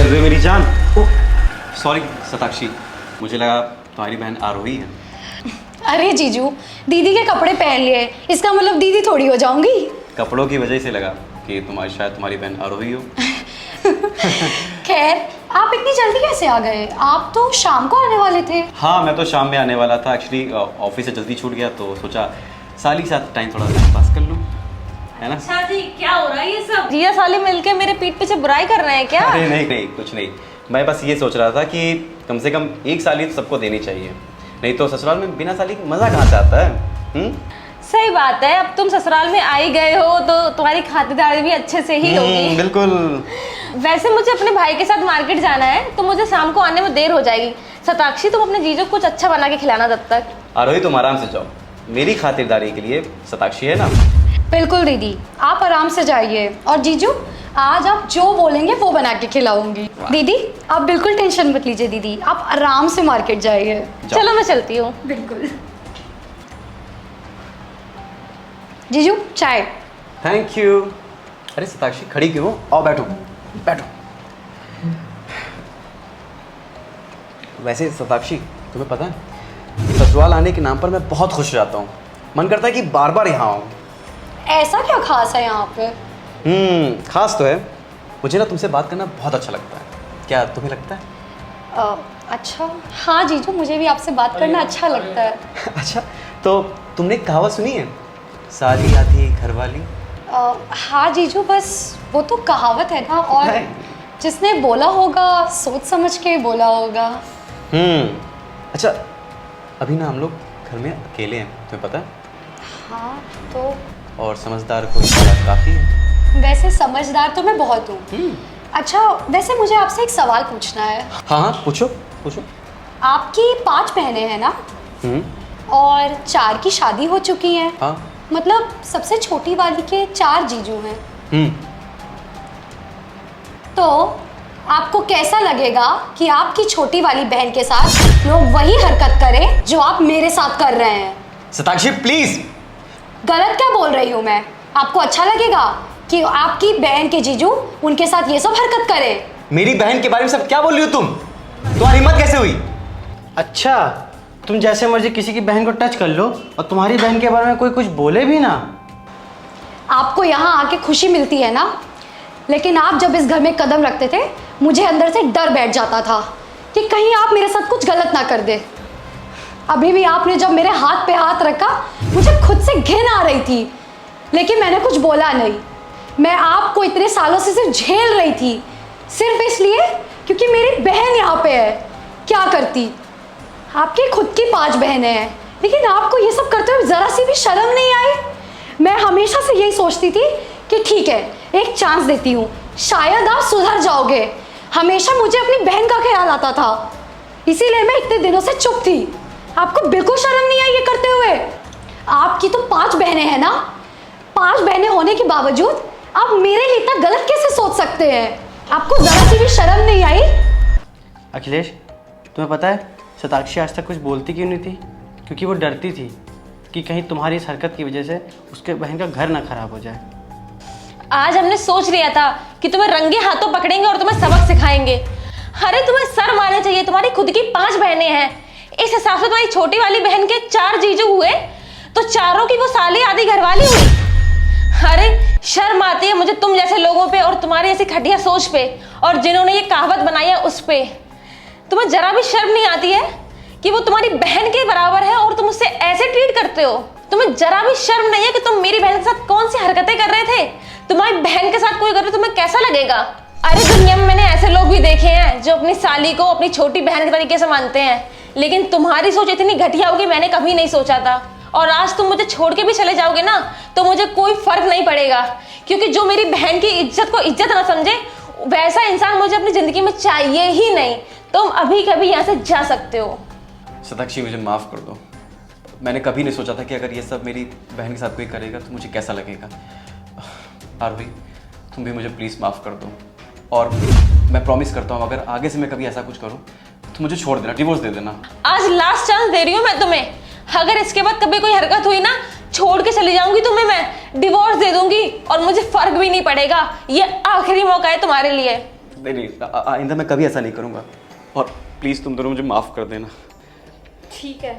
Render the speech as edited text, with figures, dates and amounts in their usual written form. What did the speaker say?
कैसे हुए मेरी जान? सॉरी शताक्षी, मुझे लगा तुम्हारी बहन आरोही है। अरे जीजू, दीदी के कपड़े पहन लिए, इसका मतलब दीदी थोड़ी हो जाऊंगी। कपड़ों की वजह से लगा कि शायद तुम्हारी बहन आरोही हो। खैर, आप इतनी जल्दी कैसे आ गए? आप तो शाम को आने वाले थे। हाँ, मैं तो शाम में आने वाला था। एक्चुअली ऑफिस से जल्दी छूट गया तो सोचा साली के साथ टाइम थोड़ा पास कर लूँ, है ना? अच्छा जी, क्या हो रहा है ये सब? जिया साली मिलके मेरे पीठ पीछे बुराई कर रहे हैं क्या? अरे नहीं, कुछ नहीं। मैं बस ये सोच रहा था कि कम से कम एक साली तो सबको देनी चाहिए, नहीं तो ससुराल में बिना साली के मजा कहाँ से आता है? सही बात है, अब तुम ससुराल में आई गए हो तो तुम्हारी खातिरदारी भी अच्छे से ही होगी। बिल्कुल। वैसे मुझे अपने भाई के साथ मार्केट जाना है तो मुझे शाम को आने में देर हो जाएगी। शताक्षी, तुम अपने जीजू को कुछ अच्छा बना के खिलाना तब तक। आरोही, तुम आराम से जाओ, मेरी खातिरदारी के लिए शताक्षी है ना। बिल्कुल दीदी, आप आराम से जाइए। और जीजू, आज आप जो बोलेंगे वो बना के खिलाऊंगी। दीदी, आप बिल्कुल टेंशन मत लीजिए दीदी, आप आराम से मार्केट जाइए। चलो मैं चलती हूँ। बिल्कुल। जीजू, चाय। Thank you. अरे शताक्षी, खड़ी क्यों? आओ बैठो बैठो। वैसे शताक्षी, तुम्हें पता है ससुराल आने के नाम पर मैं बहुत खुश रहता हूँ। मन करता है कि बार बार यहाँ आऊँ। ऐसा क्या खास है यहाँ पे? खास तो है, मुझे ना तुमसे बात करना बहुत अच्छा लगता है। क्या तुम्हें लगता है? अच्छा, हाँ जीजू, मुझे भी आपसे बात करना अच्छा लगता है। अच्छा, तो तुमने एक कहावत सुनी है, साली आधी घरवाली? हाँ जीजू, बस वो तो कहावत है ना, और जिसने बोला होगा सोच समझ के बोला होगा। अच्छा, अभी ना हम लोग घर में अकेले हैं, तुम्हें पता है? हाँ तो और समझदार को इशारा काफ़ी है। वैसे समझदार तो मैं बहुत हूँ। अच्छा, वैसे मुझे आपसे एक सवाल पूछना है। हाँ, पूछो पूछो। आपकी 5 बहनें हैं ना? और 4 की शादी हो चुकी है। हाँ। मतलब सबसे छोटी वाली के 4 जीजू हैं। तो आपको कैसा लगेगा कि आपकी छोटी वाली बहन के साथ लोग वही हरकत करें जो आप मेरे साथ कर रहे हैं? शताक्षी प्लीज। गलत क्या बोल रही हूँ मैं? आपको अच्छा लगेगा कि आपकी बहन के जीजू उनके साथ ये सब हरकत करें? मेरी बहन के बारे में सब क्या बोल रही हो तुम? तुम्हारी हिम्मत कैसे हुई? अच्छा, तुम जैसे मर्जी किसी की बहन को टच कर लो और तुम्हारी बहन के बारे में कोई कुछ बोले भी ना। आपको यहाँ आके खुशी मिलती है ना, लेकिन आप जब इस घर में कदम रखते थे मुझे अंदर से डर बैठ जाता था कि कहीं आप मेरे साथ कुछ गलत ना कर दे। अभी भी आपने जब मेरे हाथ पे हाथ रखा मुझे खुद से घिन आ रही थी, लेकिन मैंने कुछ बोला नहीं। मैं आपको इतने सालों से सिर्फ झेल रही थी, सिर्फ इसलिए क्योंकि मेरी बहन यहाँ पे है। क्या करती? आपकी खुद की 5 बहनें हैं, लेकिन आपको ये सब करते हुए ज़रा सी भी शर्म नहीं आई। मैं हमेशा से यही सोचती थी कि ठीक है, एक चांस देती हूँ, शायद आप सुधर जाओगे। हमेशा मुझे अपनी बहन का ख्याल आता था, इसीलिए मैं इतने दिनों से चुप थी। आपको बिल्कुल शर्म नहीं आई ये करते हुए? आपकी तो 5 बहनें हैं ना? 5 बहनें होने के बावजूद आप मेरे लिए इतना गलत कैसे सोच सकते हैं? आपको ज़रा सी भी शर्म नहीं आई? अखिलेश, तुम्हें पता है शताक्षी आज तक कुछ बोलती क्यों नहीं थी? क्योंकि वो डरती थी कि कहीं तुम्हारी इस हरकत की वजह से उसके बहन का घर ना खराब हो जाए। आज हमने सोच लिया था कि तुम्हें रंगे हाथों पकड़ेंगे और तुम्हें सबक सिखाएंगे। अरे तुम्हें शर्म आना चाहिए, तुम्हारी खुद की 5 बहनें हैं। इस हिसाब से तुम्हारी छोटी वाली बहन के 4 जीजू हुए तो चारों की वो साली आधी घरवाली हुई। अरे शर्म आती है मुझे तुम जैसे लोगों पे और तुम्हारी ऐसी घटिया सोच पे, और जिन्होंने ये कहावत बनाई है उस पे। तुम्हें जरा भी शर्म नहीं आती है कि वो तुम्हारी बहन के बराबर है और तुम उससे ऐसे ट्रीट करते हो? तुम्हें जरा भी शर्म नहीं है कि तुम मेरी बहन के साथ कौन सी हरकतें कर रहे थे? तुम्हारी बहन के साथ कोई कर रहे, तुम्हें कैसा लगेगा? अरे दुनिया में मैंने ऐसे लोग भी देखे हैं जो अपनी साली को अपनी छोटी बहन के तरीके से मानते हैं, लेकिन तुम्हारी सोच इतनी घटिया होगी मैंने कभी नहीं सोचा था। और आज तुम मुझे छोड़ के भी चले जाओगे ना तो मुझे कोई फर्क नहीं पड़ेगा, क्योंकि जो मेरी बहन की इज्जत को इज्जत ना समझे वैसा इंसान मुझे अपनी जिंदगी में चाहिए ही नहीं। तुम अभी कभी यहाँ से जा सकते हो। शताक्षी, मुझे माफ़ कर दो। मैंने कभी नहीं सोचा था कि अगर ये सब मेरी बहन के साथ कोई करेगा तो मुझे कैसा लगेगा। आरोही, तुम भी मुझे प्लीज़ माफ़ कर दो, और मैं प्रॉमिस करता हूँ अगर आगे से मैं कभी ऐसा कुछ करूँ तो मुझे छोड़ देना, डिवोर्स दे देना। आज लास्ट चांस दे रही हूँ मैं तुम्हें। अगर इसके बाद कभी कोई हरकत हुई ना, छोड़ के चली जाऊंगी तुम्हें, मैं डिवोर्स दे दूंगी और मुझे फर्क भी नहीं पड़ेगा। ये आखिरी मौका है तुम्हारे लिए। नहीं नहीं, आइंदा मैं कभी ऐसा नहीं करूँगा। और प्लीज़ तुम दोनों मुझे माफ़ कर देना। ठीक है,